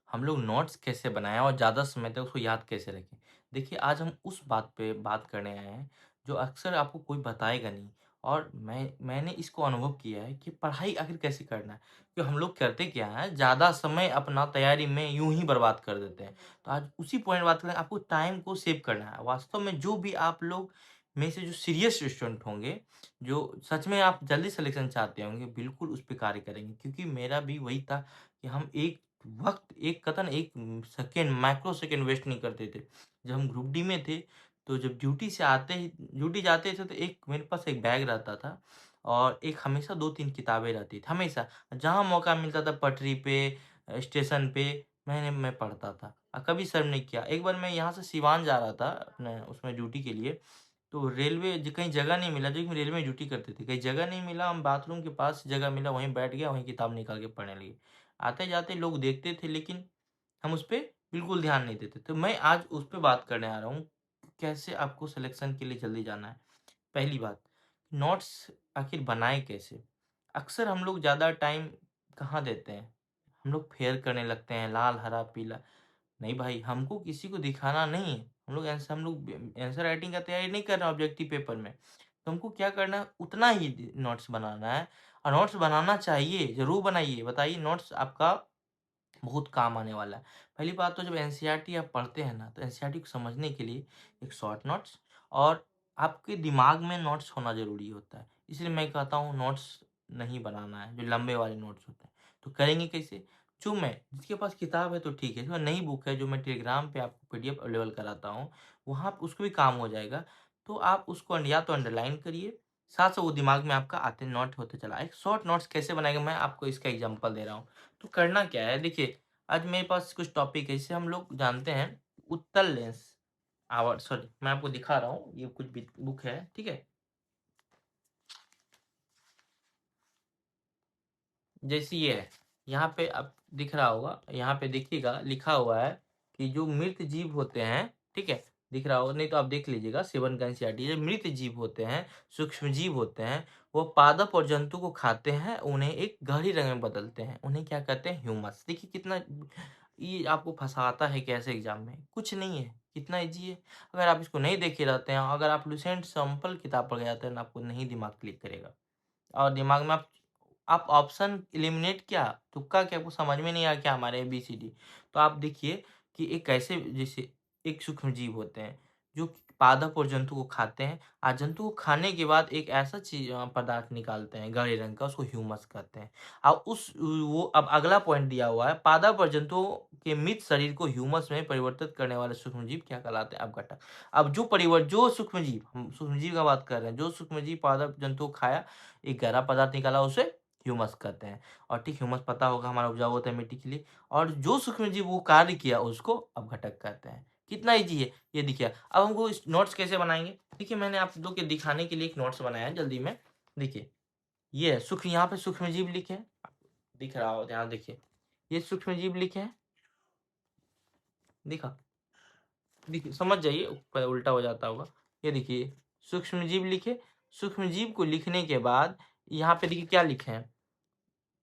हम लोग नोट्स कैसे बनाएँ और ज़्यादा समय तक उसको याद कैसे रखें? देखिए, आज हम उस बात पे बात करने आए हैं, जो अक्सर आपको कोई बताएगा नहीं और मैंने इसको अनुभव किया है कि पढ़ाई आखिर कैसे करना है। कि हम लोग करते क्या हैं, ज़्यादा समय अपना तैयारी में यूँ ही बर्बाद कर देते हैं। तो आज उसी पॉइंट बात करें, आपको टाइम को सेव करना है। वास्तव में जो भी आप लोग में से जो सीरियस स्टूडेंट होंगे, जो सच में आप जल्दी सिलेक्शन चाहते होंगे, बिल्कुल उस पे कार्य करेंगे। क्योंकि मेरा भी वही था कि हम एक वक़्त, एक कतन 1 सेकंड, माइक्रो सेकंड वेस्ट नहीं करते थे। जब हम ग्रुप डी में थे, तो जब ड्यूटी जाते थे तो एक मेरे पास एक बैग रहता था और एक हमेशा 2-3 किताबें रहती थी, हमेशा। जहाँ मौका मिलता था पटरी पे, स्टेशन पे मैं पढ़ता था। कभी शर्म नहीं किया। एक बार मैं यहाँ से सिवान जा रहा था अपने उसमें ड्यूटी के लिए, तो रेलवे ज कहीं जगह नहीं मिला, जो कि रेलवे में ड्यूटी करते थे। कहीं जगह नहीं मिला, हम बाथरूम के पास जगह मिला, वहीं बैठ गया, वहीं किताब निकाल के पढ़ने लगे। आते-जाते लोग देखते थे, लेकिन हम उसपे बिल्कुल ध्यान नहीं देते। तो मैं आज उस पे बात करने आ रहा हूँ, कैसे आपको सिलेक्शन के लिए जल्दी जाना है। पहली बात, नोट्स आखिर बनाएँ कैसे? अक्सर हम लोग ज़्यादा टाइम कहाँ देते हैं? हम लोग फेयर करने लगते हैं, लाल, हरा, पीला। नहीं भाई, हमको किसी को दिखाना नहीं है। हम लोग आंसर राइटिंग का तैयारी नहीं कर रहे हैं ऑब्जेक्टिव पेपर में। तो हमको क्या करना है, उतना ही नोट्स बनाना है और नोट्स बनाना चाहिए, ज़रूर बनाइए। बताइए, नोट्स आपका बहुत काम आने वाला है। पहली बात तो जब एनसीईआरटी आप पढ़ते हैं ना, तो एनसीईआरटी को समझने के लिए एक शॉर्ट नोट्स और आपके दिमाग में नोट्स होना ज़रूरी होता है। इसलिए मैं कहता हूँ नोट्स नहीं बनाना है, जो लंबे वाले नोट्स होते हैं। तो करेंगे कैसे? जिसके पास किताब है तो ठीक है, जो नई बुक है जो मैं टेलीग्राम पे आपको पीडीएफ अवेलेबल कराता हूँ, वहाँ पे उसको भी काम हो जाएगा। तो आप उसको या तो अंडरलाइन करिए, साथ-साथ वो दिमाग में आपका आते नोट होते चला आए। शॉर्ट नोट्स कैसे बनाएँगे, मैं आपको इसका एग्ज़ाम्पल दे रहा हूँ। तो करना क्या है, देखिए, आज मेरे पास कुछ टॉपिक है, जिसे हम लोग जानते हैं उत्तल लेंस। सॉरी, मैं आपको दिखा रहा हूँ, ये कुछ बुक है, ठीक है? जैसे ये है, यहाँ पे आप दिख रहा होगा, यहाँ पे देखिएगा लिखा हुआ है कि जो मृत जीव होते हैं, ठीक है? दिख रहा होगा, नहीं तो आप देख लीजिएगा, 7 का एनसीईआरटी। जो मृत जीव होते हैं, सूक्ष्म जीव होते हैं, वो पादप और जंतु को खाते हैं, उन्हें एक गहरी रंग में बदलते हैं। उन्हें क्या कहते हैं? ह्यूमस। देखिए कितना ये आपको फँसाता है कैसे एग्ज़ाम में, कुछ नहीं है, कितना ईज़ी है। अगर आप इसको नहीं देखे रहते हैं, अगर आप लुसेंट सैंपल किताब पढ़ के जाते हैं ना, आपको नहीं दिमाग क्लिक करेगा। और दिमाग में आप ऑप्शन एलिमिनेट क्या, तुक्का क्या, आपको समझ में नहीं आया क्या हमारे एबीसीडी। तो आप देखिए कि एक कैसे, जैसे एक सूक्ष्म जीव होते हैं जो कि पादप और जंतु को खाते हैं, और जंतु को खाने के बाद एक ऐसा पदार्थ निकालते हैं गहरे रंग का, उसको ह्यूमस कहते हैं। और उस वो अब अगला पॉइंट दिया हुआ है, पादप और जंतुओं के मृत शरीर को ह्यूमस में परिवर्तित करने वाले सूक्ष्म जीव क्या कहलाते हैं? अपघटक। अब जो सूक्ष्म जीव, हम सूक्ष्म जीव का बात कर रहे हैं, जो सूक्ष्म जीव पादप जंतु को खाया, एक गहरा पदार्थ निकाला, उसे ह्यूमस कहते हैं। और ठीक, ह्यूमस पता होगा हमारा उपजाऊ होता है मिट्टी के लिए। और जो सूक्ष्मजीव वो कार्य किया, उसको अपघटक कहते हैं। कितना ईजी है ये, देखिए। अब हमको इस नोट्स कैसे बनाएंगे, देखिए मैंने आप लोग के दिखाने के लिए एक नोट्स बनाया है जल्दी में। देखिए, ये है सूक्ष्म, यहाँ पे सूक्ष्मजीव लिखे हैं, दिख रहा हो ध्यान, देखिए ये सूक्ष्मजीव लिखे हैं, दिखा, देखिए समझ जाइए, ऊपर उल्टा हो जाता होगा। ये देखिए सूक्ष्मजीव लिखे, सूक्ष्मजीव को लिखने के बाद यहाँ पे देखिए क्या लिखे हैं,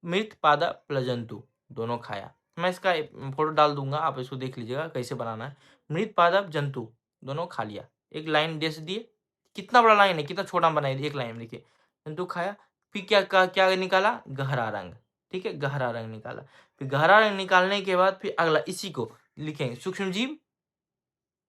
मृत पादप प्लजंतु दोनों खाया। मैं इसका एक फ़ोटो डाल दूँगा, आप इसको देख लीजिएगा कैसे बनाना है। मृत पादप जंतु दोनों खा लिया। एक लाइन जैसे दिए, कितना बड़ा लाइन है, कितना छोटा बनाइए, एक लाइन में देखिए। जंतु खाया, फिर क्या निकाला? गहरा रंग, ठीक है? गहरा रंग निकाला। फिर गहरा रंग निकालने के बाद फिर अगला इसी को लिखेंगे, सूक्ष्मजीव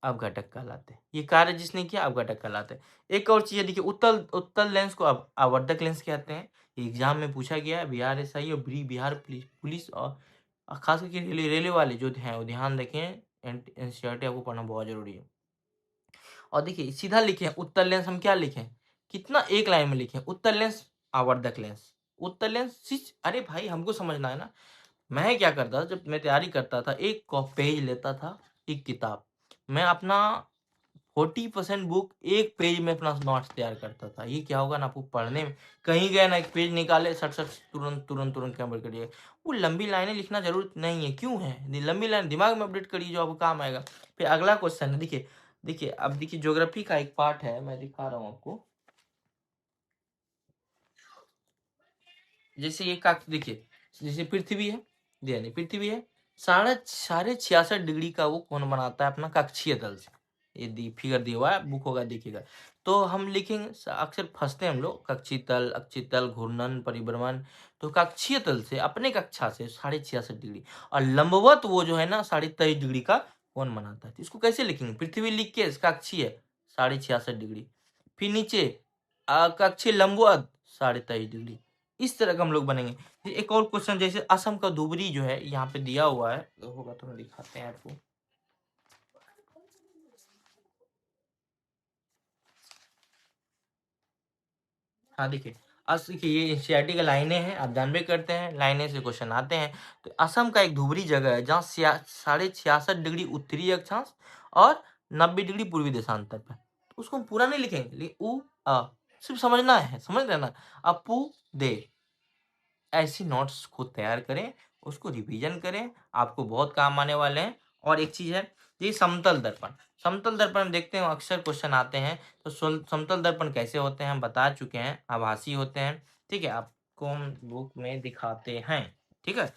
अपघटक कहलाते हैं। ये कार्य जिसने किया, अपघटक कहलाते हैं। एक और चीज़ है, देखिए उत्तल उत्तल लेंस को आवर्धक लेंस कहते हैं। एग्जाम में पूछा गया है, बिहार एसआई और बिहार पुलिस और खास करके रेलवे वाले जो हैं, वो ध्यान रखें, एनसीईआरटी आपको पढ़ना बहुत जरूरी है। और देखिए सीधा लिखे उत्तल लेंस, हम क्या लिखें, कितना, एक लाइन में लिखें, उत्तल लेंस आवर्धक लेंस। उत्तल लेंस अरे भाई, हमको समझना है ना। मैं क्या करता था, जब मैं तैयारी करता था, एक पेज लेता था, एक किताब, मैं अपना 40% बुक एक पेज में अपना नोट्स तैयार करता था। ये क्या होगा ना, आपको पढ़ने में कहीं गए ना, एक पेज निकाले, सट सट, तुरंत तुरंत तुरंत कंप्लीट करिए। वो लंबी लाइनें लिखना जरूरत नहीं है, क्यों है, लंबी लाइन दिमाग में अपडेट करिए, जो आपको काम आएगा। फिर अगला क्वेश्चन है, देखिए देखिए, अब देखिए ज्योग्राफी का एक पार्ट है, मैं दिखा रहा हूँ आपको। जैसे ये का देखिए, जैसे पृथ्वी है, पृथ्वी है, साढ़े 66 डिग्री का वो कोण बनाता है अपना कक्षीय तल से। ये फिगर दिया हुआ है, बुक होगा देखिएगा। तो हम लिखेंगे, अक्सर फंसते हैं हम लोग, कक्षीय तल, अक्षीय तल, घूर्णन, परिभ्रमण। तो कक्षीय तल से अपने कक्षा से 66.5 डिग्री और लंबवत वो जो है ना 23.5 डिग्री का कोण बनाता है। तो इसको कैसे लिखेंगे? पृथ्वी लिख के कक्षीय 66.5 डिग्री, फिर नीचे कक्षीय लंबवत 23.5 डिग्री। इस तरह का हम लोग बनेंगे। फिर एक और क्वेश्चन, जैसे असम का धुबरी जो है यहाँ पे दिया हुआ है, तो होगा तो हम दिखाते हैं आपको। हाँ देखिए, देखिए ये एनसीईआरटी का लाइनें हैं, आप जानबे करते हैं, लाइनें से क्वेश्चन आते हैं। तो असम का एक धुबरी जगह है जहाँ 66.5 डिग्री उत्तरी अक्षांश और 90 डिग्री पूर्वी देशांतर पे। तो उसको हम पूरा नहीं लिखेंगे, लेकिन सिर्फ समझना है, समझ रहे ना? अपू दे, ऐसी नोट्स खुद तैयार करें, उसको रिवीजन करें, आपको बहुत काम आने वाले हैं। और एक चीज है, ये समतल दर्पण। समतल दर्पण हम देखते हैं अक्सर क्वेश्चन आते हैं। तो समतल दर्पण कैसे होते हैं हम बता चुके हैं, आभासी होते हैं। ठीक है, आपको हम बुक में दिखाते हैं। ठीक है,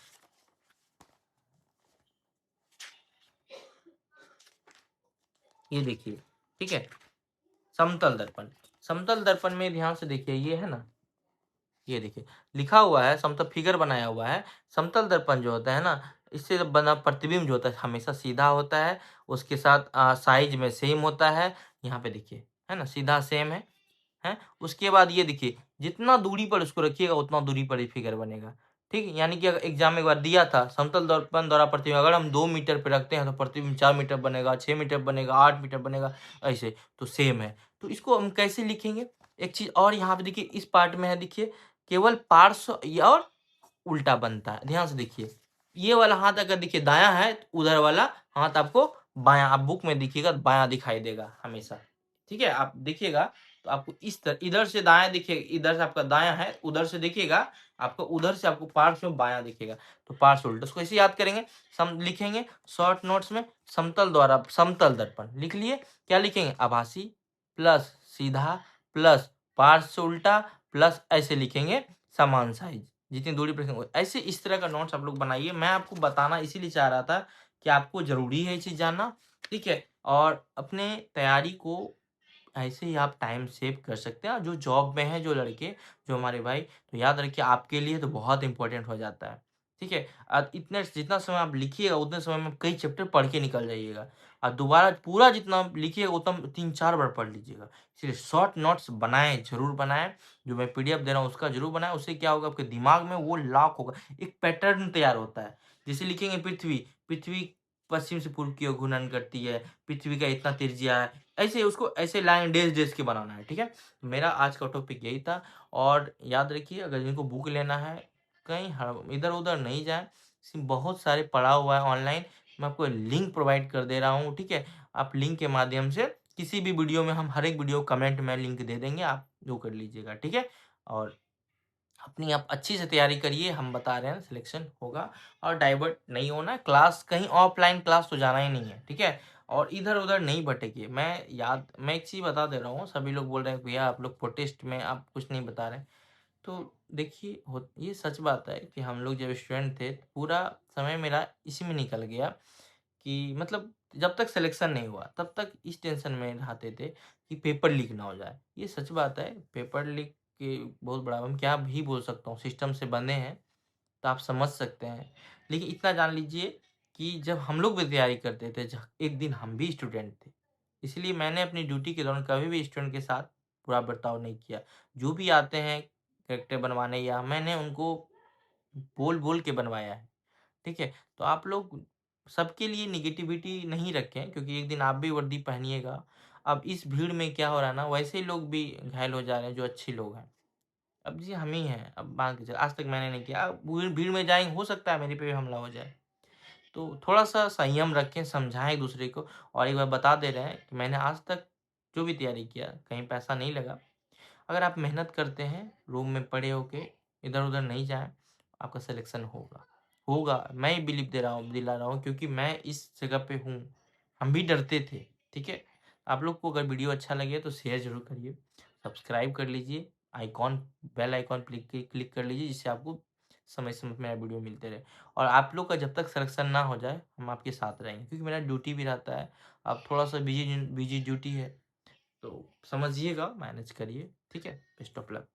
ये देखिए। ठीक है, समतल दर्पण। समतल दर्पण में ध्यान से देखिए, ये है ना, ये देखिए लिखा हुआ है, समतल फिगर बनाया हुआ है। समतल दर्पण जो होता है ना, इससे बना प्रतिबिंब जो होता है हमेशा सीधा होता है, उसके साथ साइज में सेम होता है। यहाँ पे देखिए, है ना, सीधा सेम है। उसके बाद ये देखिए, जितना दूरी पर उसको रखिएगा उतना दूरी पर ही फिगर बनेगा। ठीक है, यानी कि अगर एग्जाम में एक बार दिया था, समतल दर्पण द्वारा प्रतिबिंब अगर हम 2 मीटर पे रखते हैं तो प्रतिबिंब 4 मीटर बनेगा, 6 मीटर बनेगा, 8 मीटर बनेगा, ऐसे। तो सेम है। तो इसको हम कैसे लिखेंगे? एक चीज और यहाँ पे देखिए, इस पार्ट में है, देखिए केवल पार्श्व और उल्टा बनता है। ध्यान से देखिए, ये वाला हाथ अगर देखिए दायां है तो उधर वाला हाथ आपको बायां, आप बुक में देखिएगा तो बायां दिखाई देगा हमेशा। ठीक है, आप देखिएगा तो आपको इस तरह, इधर से दायां दिखेगा, इधर से आपका दायां है, उधर से देखिएगा आपको, उधर से आपको पार्श्व में बायां दिखेगा। तो पार्श्व उल्टा, उसको ऐसे याद करेंगे। सम लिखेंगे शॉर्ट नोट्स में, समतल द्वारा समतल दर्पण लिख लिए। क्या लिखेंगे? आभासी प्लस सीधा प्लस पार्श्व उल्टा प्लस ऐसे लिखेंगे, समान साइज, जितनी दूरी पर ऐसे। इस तरह का नोट्स आप लोग बनाइए। मैं आपको बताना इसीलिए चाह रहा था कि आपको जरूरी है ये चीज जानना। ठीक है, और अपने तैयारी को ऐसे ही आप टाइम सेव कर सकते हैं। और जो जॉब में है, जो लड़के, जो हमारे भाई, तो याद रखिए आपके लिए तो बहुत इंपॉर्टेंट हो जाता है। ठीक है, इतने जितना समय आप लिखिएगा उतने समय में कई चैप्टर पढ़ के निकल जाइएगा। और दोबारा पूरा जितना लिखिएगा उतना 3-4 बार पढ़ लीजिएगा। इसलिए शॉर्ट नोट्स बनाएं, जरूर बनाएं। जो मैं पीडीएफ दे रहा हूँ उसका जरूर बनाएं। उससे क्या होगा, आपके दिमाग में वो लॉक होगा, एक पैटर्न तैयार होता है। जैसे लिखेंगे पृथ्वी, पृथ्वी पश्चिम से पूर्व की ओर घूर्णन करती है, पृथ्वी का इतना त्रिज्या है, ऐसे उसको ऐसे लाइन डेज डेज के बनाना है। ठीक है, मेरा आज का टॉपिक यही था। और याद रखिए, अगर जिनको बुक लेना है, कहीं इधर उधर नहीं जाए, बहुत सारे पढ़ा हुआ है ऑनलाइन, मैं आपको लिंक प्रोवाइड कर दे रहा हूँ। ठीक है, आप लिंक के माध्यम से किसी भी वीडियो में, हम हर एक वीडियो कमेंट में लिंक दे देंगे, आप जो कर लीजिएगा। ठीक है, और अपनी आप अच्छी से तैयारी करिए, हम बता रहे हैं सिलेक्शन होगा। और डाइवर्ट नहीं होना है, क्लास कहीं ऑफलाइन क्लास तो जाना ही नहीं है। ठीक है, और इधर उधर नहीं भटकिए। मैं एक चीज़ बता दे रहा हूँ, सभी लोग बोल रहे हैं भैया आप लोग प्रोटेस्ट में आप कुछ नहीं बता रहे। तो देखिए, ये सच बात है कि हम लोग जब स्टूडेंट थे, पूरा समय मेरा इसी में निकल गया कि मतलब जब तक सिलेक्शन नहीं हुआ तब तक इस टेंशन में रहते थे कि पेपर लीक ना हो जाए। ये सच बात है, पेपर लीक के बहुत बड़ा, हम क्या भी बोल सकता हूँ, सिस्टम से बंधे हैं, तो आप समझ सकते हैं। लेकिन इतना जान लीजिए कि जब हम लोग भी तैयारी करते थे, एक दिन हम भी स्टूडेंट थे। इसलिए मैंने अपनी ड्यूटी के दौरान कभी भी स्टूडेंट के साथ बुरा बर्ताव नहीं किया। जो भी आते हैं कैरेक्टर बनवाने, या मैंने उनको बोल बोल के बनवाया है। ठीक है, तो आप लोग सबके लिए निगेटिविटी नहीं रखें, क्योंकि एक दिन आप भी वर्दी पहनिएगा। अब इस भीड़ में क्या हो रहा है ना, वैसे लोग भी घायल हो जा रहे हैं जो अच्छे लोग हैं। अब जी हम ही हैं, अब मान के चल, आज तक मैंने नहीं किया, अब भीड़ भीड़ में जाएंगे, हो सकता है मेरे पे भी हमला हो जाए। तो थोड़ा सा संयम रखें, समझाएं एक दूसरे को। और एक बार बता दे रहे हैं कि मैंने आज तक जो भी तैयारी किया, कहीं पैसा नहीं लगा। अगर आप मेहनत करते हैं, रूम में पड़े होके इधर उधर नहीं जाएं, आपका सिलेक्शन होगा। होगा, मैं ही बिलीव दे रहा हूँ, दिला रहा हूँ, क्योंकि मैं इस जगह पे हूँ। हम भी डरते थे। ठीक है, आप लोग को अगर वीडियो अच्छा लगे तो शेयर जरूर करिए, सब्सक्राइब कर लीजिए, icon, bell icon click click कर लीजिए, जिससे आपको समय-समय पे मेरा वीडियो मिलते रहे। और आप लोग का जब तक सिलेक्शन ना हो जाए, हम आपके साथ रहेंगे क्योंकि मेरा ड्यूटी भी रहता है। अब थोड़ा-सा बिज़ी बिज़ी ड्यूटी है, तो समझिएगा, मैनेज करिए, ठीक है? Best of luck.